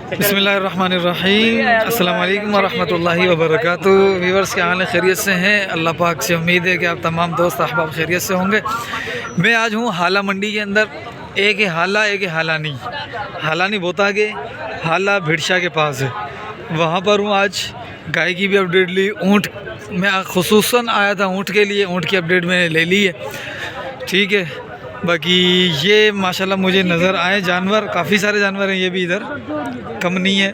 बिस्मिल्लाहिर्रहमानिर्रहीम। अस्सलाम वालेकुम वरहमतुल्लाहि वबरकातुहू। व्यूअर्स के हाल खैरियत से हैं? अल्लाह पाक से उम्मीद है कि आप तमाम दोस्त अहबाब खैरियत से होंगे। मैं आज हूँ हाला मंडी के अंदर। एक है हाला, एक है हालानी। हालानी बहुत आगे, हाला भिड़शा के पास है, वहाँ पर हूँ आज। गाय की भी अपडेट ली, ऊँट मैं खुसूसन आया था ऊँट के लिए, ऊँट की अपडेट मैंने ले ली है, ठीक है। बाकी ये माशाल्लाह मुझे नज़र आए जानवर, काफ़ी सारे जानवर हैं ये भी, इधर कम नहीं है,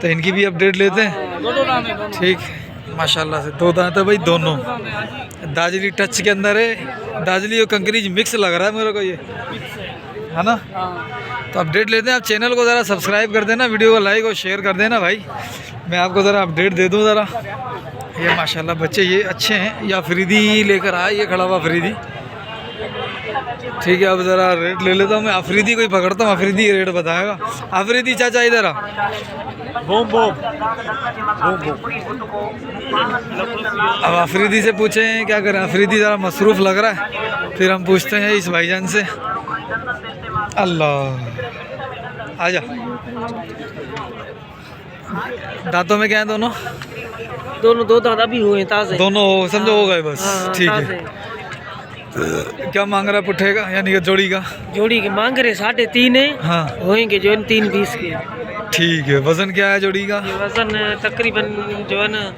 तो इनकी भी अपडेट लेते हैं, ठीक। माशाल्लाह से दो दांत है भाई, दोनों दाजली टच के अंदर है। दाजली और कंकरीज मिक्स लग रहा है मेरे को, ये है ना। तो अपडेट लेते हैं। आप चैनल को ज़रा सब्सक्राइब कर देना, वीडियो को लाइक और शेयर कर देना भाई। मैं आपको ज़रा अपडेट दे दूँ ज़रा। ये माशाल्लाह बच्चे ये अच्छे हैं। ये अफरीदी लेकर आया, ये खड़ा हुआ अफरीदी, ठीक है। अब ज़रा रेट ले लेता हूँ मैं। अफरीदी को ही पकड़ता हूँ, अफरीदी रेट बताएगा। अफरीदी चाचा इधर आ। अब अफरीदी से पूछें क्या करें, अफरीदी ज़रा मसरूफ़ लग रहा है, फिर हम पूछते हैं इस भाईजान से। अल्लाह आजा। दांतों में क्या है दोनों? दोनों दो दांत अभी हुए ताज़े, दोनों समझो हो गए बस, ठीक है। क्या मांग रहा है पुट्ठे का, यानी कि जोड़ी का? जोड़ी के मांग रहे 3.5 है। हाँ होएंगे जो 3.20 के, ठीक है। वज़न क्या है जोड़ी का? वज़न तकरीबन जो है ना,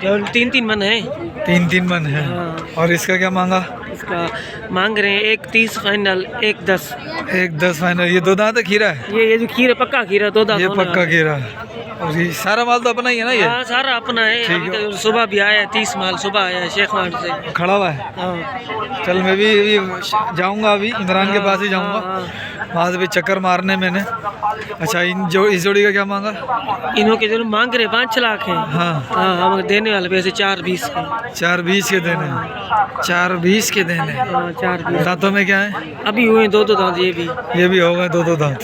जो 3-3 मन है। 3-3 मन है। हाँ। और इसका क्या मांगा? इसका मांग रहे हैं 1.30 फाइनल, 1.10। 1.10 फाइनल। ये दो दांत खीरा है? ये जो खीरा पक्का खीरा, दो दांत। ये पक्का खीरा है। और ये सारा माल तो अपना ही है ना? ये हाँ सारा अपना है। ठीक है। सुबह भी आया है 30 माल, सुबह आया है शेख मार्ट से खड़ा हुआ है। हाँ। चल मैं भी जाऊंगा, अभी इमरान के पास ही जाऊंगा, वहाँ से भी चक्कर मारने मैंने। अच्छा इस जोड़ी का क्या मांगा? इन्हों के जो मांग रहे 5 लाख हैं। हाँ हाँ हम देने वाले पैसे 4.20 के। 4.20 के देने हैं? 4.20 के देने हैं। हाँ 4.20। दांतों में क्या है? अभी हुए 2-2 दांत। ये भी हो गए 2-2 दांत,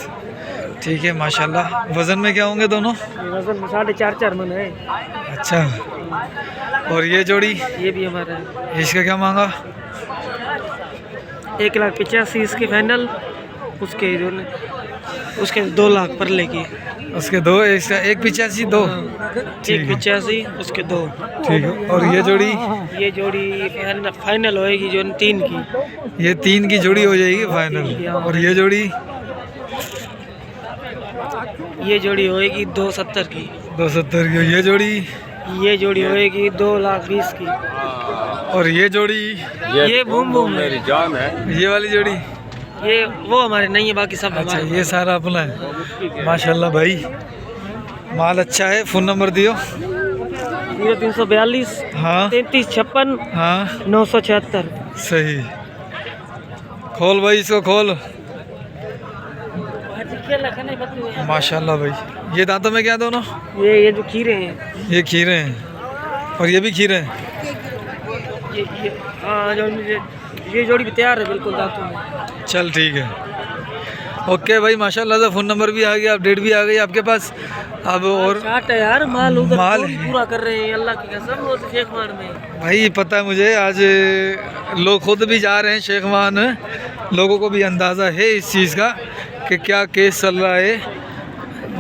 ठीक है माशाल्लाह। वज़न में क्या होंगे दोनों? वज़न 4.5 मन है। अच्छा। और ये जोड़ी? ये भी हमारा है। इसका क्या मांगा? 1,85,000 इसके फाइनल। उसके 2 लाख पर लेके उसके 2, इसका 1,85,000 2। 1,85,000 उसके 2, ठीक है। और ये जोड़ी? ये जोड़ी फाइनल होएगी जो 3 की। ये 3 की जोड़ी हो जाएगी फाइनल। और ये जोड़ी? ये जोड़ी होएगी 270 की। 270 की। ये जोड़ी? ये जोड़ी होएगी 2,20,000 की। और ये जोड़ी? ये बूम बूम मेरी जान है। ये वाली जोड़ी? ये वो हमारे नहीं है, बाकी सब अच्छा हमारे। ये सारा अपना है माशाल्लाह भाई, माल अच्छा है। फ़ोन नंबर दियो। 0342 हाँ 3356 हाँ 976। सही। खोल भाई इसको खोल। माशाल्लाह भाई। ये दांतों में क्या दोनों? ये जो खीरे हैं, ये खीरे हैं। और ये भी खीरे हैं? हाँ ये जोड़ी भी तैयार है बिल्कुल दांतों में। चल ठीक है, ओके भाई माशाल्लाह से। फ़ोन नंबर भी आ गया, अपडेट भी आ गई आपके पास। अब और यार माल माल पूरा कर रहे हैं अल्लाह की कसम। वो शेख मान में भाई पता है मुझे, आज लोग खुद भी जा रहे हैं शेख मान। लोगों को भी अंदाज़ा है इस चीज़ का कि क्या केस चल रहा है।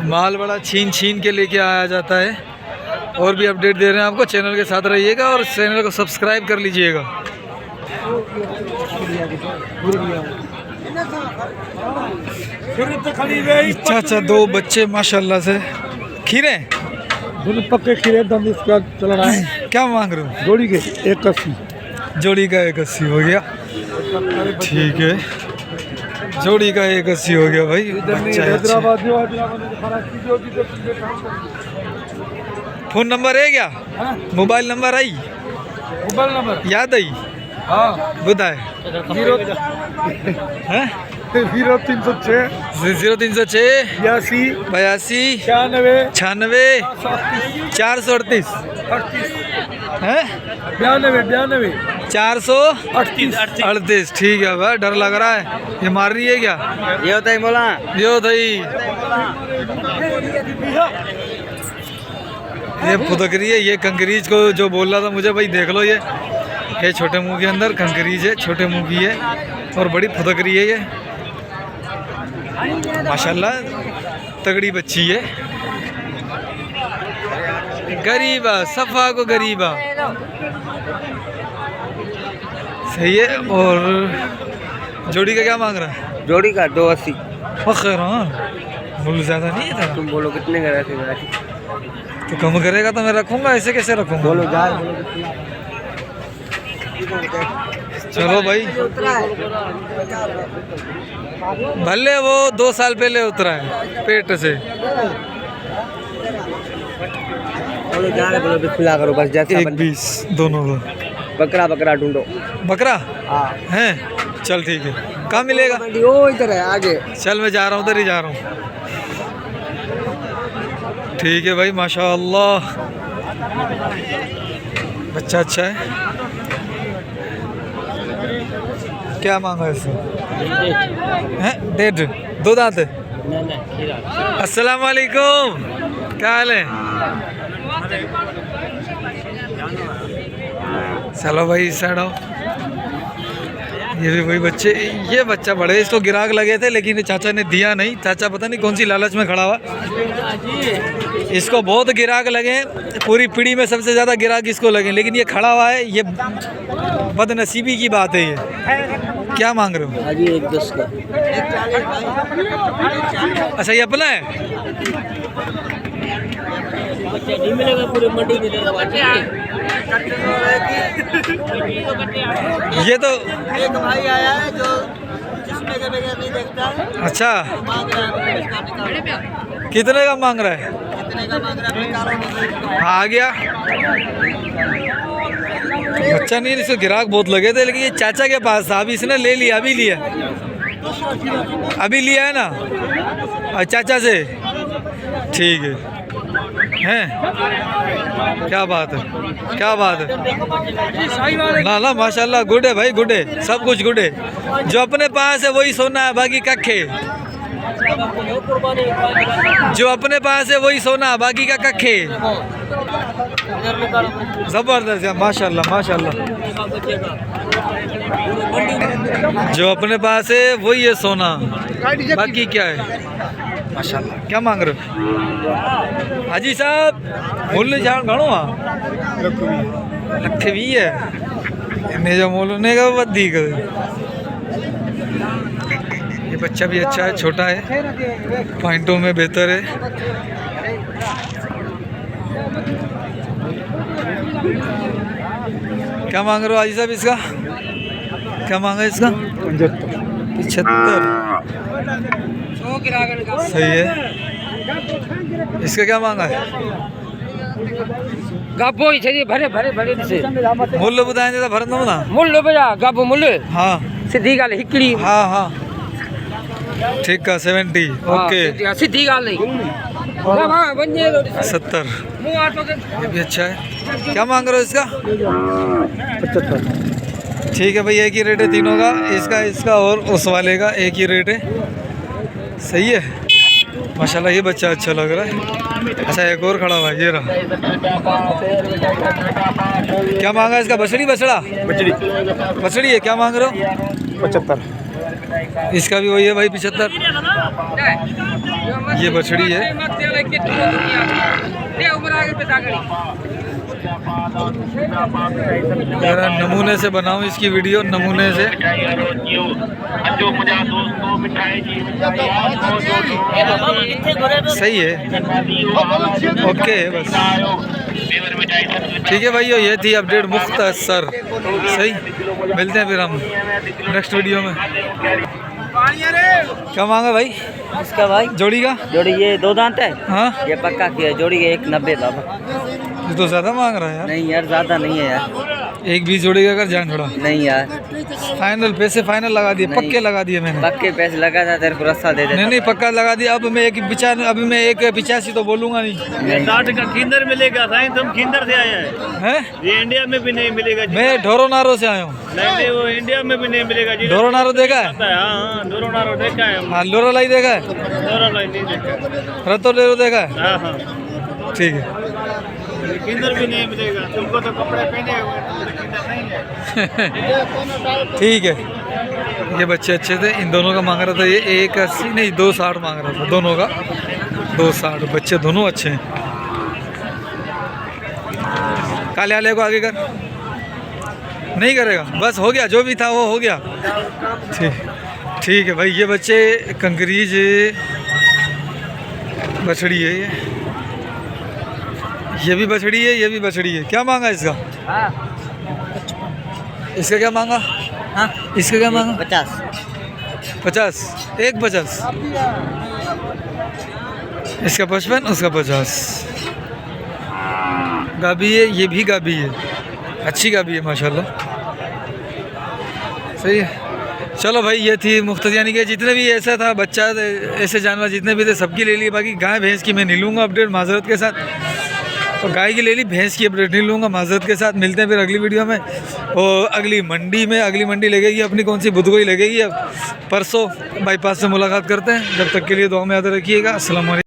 माल बड़ा छीन छीन के लेके आया जाता है। और भी अपडेट दे रहे हैं आपको, चैनल के साथ रहिएगा और चैनल को सब्सक्राइब कर लीजिएगा। अच्छा 2 बच्चे माशाल्लाह से खीरे, दोनों पक्के खीरे, दम इसका चल रहा है। क्या मांग रहे हो? जोड़ी के 180। जोड़ी का 180 हो गया, ठीक है। जोड़ी का 180 हो गया भाई। फ़ोन नंबर है क्या? मोबाइल नंबर आई? मोबाइल नंबर याद आई? हाँ बताए। 0306 0306 82 96 438 है 92 438। ठीक है भाई, डर लग रहा है। ये मार रही है क्या? ये होता है बोला, ये होता ही। ये फुदक रही है। ये कंकरीज को जो बोल रहा था मुझे, भाई देख लो, ये छोटे मुंह के अंदर कंकरीज है, छोटे मुंह की है और बड़ी फुदक रही है ये माशाल्लाह। तगड़ी बच्ची है, गरीबा सफ़ा को गरीबा, सही है। और जोड़ी का क्या मांग रहा है? जोड़ी का 280। खैर हाँ, मूल्य ज़्यादा नहीं है तेरा। तुम बोलो कितने का रखेगा? तो कम करेगा तो मैं रखूँगा, ऐसे कैसे रखूँगा? बोलो जा। चलो भाई, भले वो 2 साल पहले उतरा है पेट से। बोलो जा रहे, बोलो खुला करो बस, जैसा 1.20 दोनों को। बकरा बकरा ढूंढो। बकरा हाँ है, चल ठीक है। कहाँ मिलेगा? वो इधर है आगे। चल मैं जा रहा हूँ, उधर ही जा रहा हूँ। ठीक है भाई, माशाअल्लाह बच्चा अच्छा है। क्या मांगा इससे? हैं 1.5, 2 दांत है। अस्सलाम वालेकुम, क्या हाल है? चलो भाई साइड आओ। ये भी वही बच्चे, ये बच्चा बड़े, इसको गिराक लगे थे लेकिन चाचा ने दिया नहीं। चाचा पता नहीं कौन सी लालच में खड़ा हुआ, इसको बहुत गिराक लगे, पूरी पीढ़ी में सबसे ज़्यादा गिराक इसको लगे, लेकिन ये खड़ा हुआ है। ये बदनसीबी की बात है। ये क्या मांग रहे हो? अभी 1.10 का। अच्छा ये अपना है? नहीं मिलेगा, पूरे मंडी मिलेगा। ये तो एक भाई आया है जो जिसमें के बगैर नहीं देखता है। अच्छा, मांग रहा है। कितने का मांग रहा है? कितने का मांग रहा है? आ गया बच्चा। नहीं, इसको गिराक बहुत लगे थे, लेकिन ये चाचा के पास था, अभी इसने ले लिया। अभी लिया, अभी लिया है ना, और चाचा से। ठीक है, हैं? क्या बात है, क्या बात है। ना ना माशाल्लाह, गुड है भाई, गुड है, सब कुछ गुड है। जो अपने पास है वही सोना है, बाकी कखे। जो अपने पास है वही सोना, बाकी का कखे। जबरदस्त है, माशाल्लाह माशाल्लाह। जो अपने पास है वही है सोना, बाकी क्या है? माशाल्लाह। क्या मांग रहे हो हाजी साहब? मूल्य जान घणो आहे? लख 20 है। इन्हें जो मूल्य ने का वधी कर। ये बच्चा भी अच्छा है, छोटा है, पॉइंटों में बेहतर है। क्या मांग रहे हो हाजी साहब इसका? क्या मांगा इसका? 75। सही है। इसका क्या मांगा है? गाबो ही छे भरे भरे भरे से मूल्य बताएंगे तो भरन दो ना। मूल्य बजा गाबो मूल्य। हाँ सीधी गाल हिकड़ी। हाँ हाँ ठीक है 70। ओके सीधी गाल नहीं। 70। ये भी अच्छा है। क्या मांग रहे हो इसका? 75। ठीक है भाई, एक ही रेट है तीनों का, इसका इसका और उस वाले का एक ही रेट है। सही है माशाल्लाह, ये बच्चा अच्छा लग रहा है। अच्छा एक और खड़ा हुआ है, ये रहा। क्या मांगा इसका? बछड़ी बछड़ा बछड़ी है। क्या मांग रहे हो? 75। इसका भी वही है भाई 75। ये बछड़ी है। मेरा नमूने से बनाऊं इसकी वीडियो, नमूने से। सही है, ओके बस ठीक है भाई। ये थी अपडेट मुख्तसर। सही, मिलते हैं फिर हम नेक्स्ट वीडियो में। क्या मांगा भाई इसका? भाई जोड़ी का? जोड़ी ये 2 दांत है। हाँ ये पक्का की है। जोड़ी के 190 बाबा। ये तो ज़्यादा मांग रहा है यार। नहीं यार ज्यादा नहीं है यार। 1.20 जोड़ी का कर जान थोड़ा। नहीं यार फाइनल पैसे फाइनल लगा दिए, नहीं। पक्के लगा दिए मैंने। पक्के पैसे लगा था तेरे को रस्सा दे दे। नहीं नहीं पक्का लगा दिया। अब मैं एक 85 तो बोलूँगा नहीं। 60 का खिंदर मिलेगा साईं, तुम खिंदर से आया है। हैं? ये इंडिया में भी नहीं मिलेगा जी। मैं ढोरो नारो से आया हूँ। नहीं वो इंडिया में भी नहीं मिलेगा जी। ढोरो नारो देखा है? हाँ डोरो नारो देखा है। हाँ लोरा लाई देखा है? डोरो नहीं देखा। रतो डेरो देखा है? हाँ हाँ ठीक है खिंदर भी नहीं मिलेगा तुमको, तो कपड़े पहने हुए हैं, खिंदर नहीं है। ठीक है। ये बच्चे अच्छे थे। इन दोनों का मांग रहा था ये 180 नहीं 260 मांग रहा था दोनों का। 260 बच्चे दोनों अच्छे हैं। काले वाले को आगे कर, नहीं करेगा, बस हो गया, जो भी था वो हो गया। ठीक है भाई, ये बच्चे कंकरीज बछड़ी है, ये भी बछड़ी है, ये भी बछड़ी है। क्या मांगा इसका? इसका क्या मांगा? हाँ इसका क्या मांगा? 50 एक 50, इसका 55, उसका 50। गाबी है, ये भी गाबी है, अच्छी गाबी है माशाल्लाह। सही है। चलो भाई, ये थी मुख्तसर, यानी कि जितने भी ऐसा था बच्चा, ऐसे जानवर जितने भी थे सबकी ले ली। बाकी गाय भैंस की मैं नहीं लूँगा अपडेट, माजरत के साथ। और गाय की ले ली, भैंस की अपडेट नहीं लूँगा, माजरत के साथ। मिलते हैं फिर अगली वीडियो में और अगली मंडी में। अगली मंडी लगेगी अपनी कौन सी, बुध को ही लगेगी। अब परसों बाईपास से मुलाकात करते हैं। जब तक के लिए दुआ में याद रखिएगा। अस्सलाम वालेकुम।